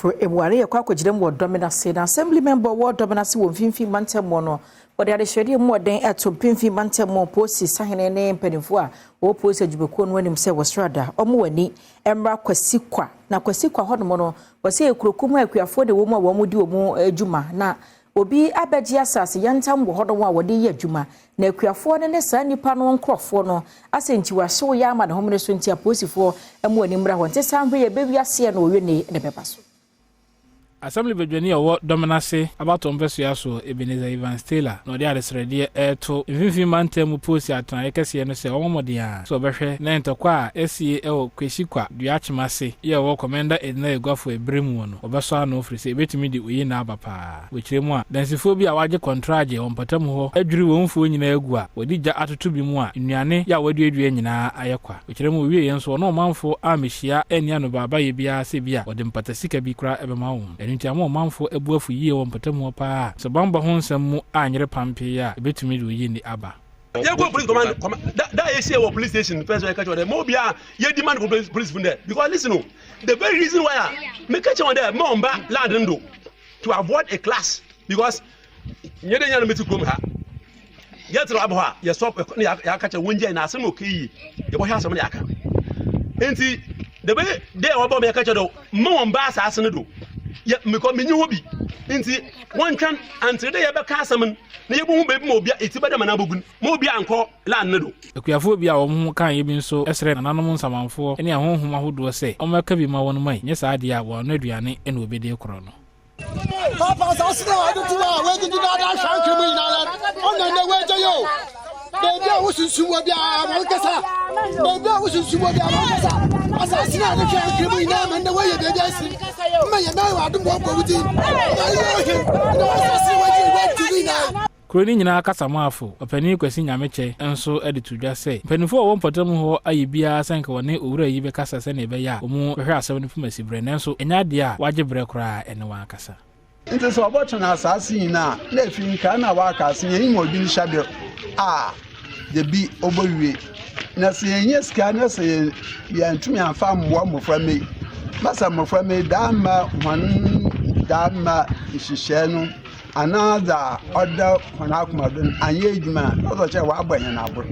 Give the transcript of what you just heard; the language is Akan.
For a warrior quackajim word dominance, assembly member ward dominance will finfi mantemono, but they are shady more than at to pinfi mantemo post sign a name penifua, or post a jubicon when himself was rather, or more ni, At Kwasikwa. Now Kwasikwa Hodmono was say a crocuma for the woman one would do more juma. Now, Obi Abedia Sass, Yantam Hodoma, what dear juma, ne Quafor and the sunny panon croffono, as in you are so young and homeless 20 posy for, and when Imbra wants some real baby, I see no rene in the pepas. Assembly Virginia what dominance about Umbesuaso Ebenezer Evans Taylor no dia resrede to mfimfi mantem posi atan ekese no se omodia so behwe na ntokwa esie Kwasikwa duachimase ye wo commander edna egwafo ebremu no obeso ano ofrise ebetimi di oyi na abapa wechiremu a dansifo bi a waje contract ompatam ho adwiri wonfo nyina egu a wodija atoto bi mu a nnuane ya waduadua nyina ayekwa wechiremu wie yenso no manfo amehia enia no baba ye bia se bia wode mpatasika bi kra ebema wo ntiamo manfo ebuafu yie wo mpatamu pa so bamba ho nsam mu anyere pampe ya betumi do yi ni aba you go police command that is here police station first way catch them mobia you demand for police from there because listen the very reason why me catch on there mo mba land ndo to avoid a class because you dey yan meeting come ha get to abo ha you stop ya catch wonje na asem okeyi you bo ha asem na aka enti the way they obo me catch do mo mba asase ne do ya meko menyi hobi nti won twan antre de ye be ka asem na ye bu be mo bia etiba de mana bogun mo bia anko land ne do akuafo bia wo mu kan ye bi nso esre nananom nsamanfo ene ahonhom ahodo se o maka bi ma won mai nye saa de a wo no aduane ene obede kro no papa so sina adu tuwa we di da shanke mu ina la ona ne we je yo baby a wusunsu wo bia ma kasa baby a wusunsu wo bia ma kasa asa sina adu shanke mu ina ma ne we ye baby asi ma ye na wa adu bo ko wuti no asa si we di na Kroni nyina kasamafo opani Kwasi Nyameche enso editudwa se penifo wo mpatam ho ayebia sanka wone owura yi be kasa se ne be ya omu hwe asem ne fumasi bre nenso enya de a waje bre kra ene wa kasa nti so obocho na asase ina na efinka na wa kasa yin mo bi shabe de bi obowie na se yen ska na se ya ntumi afa mwo mofra me masa mofra me dama hwan dama ihihye no another other when I come and ye man, other chair, what by an apple.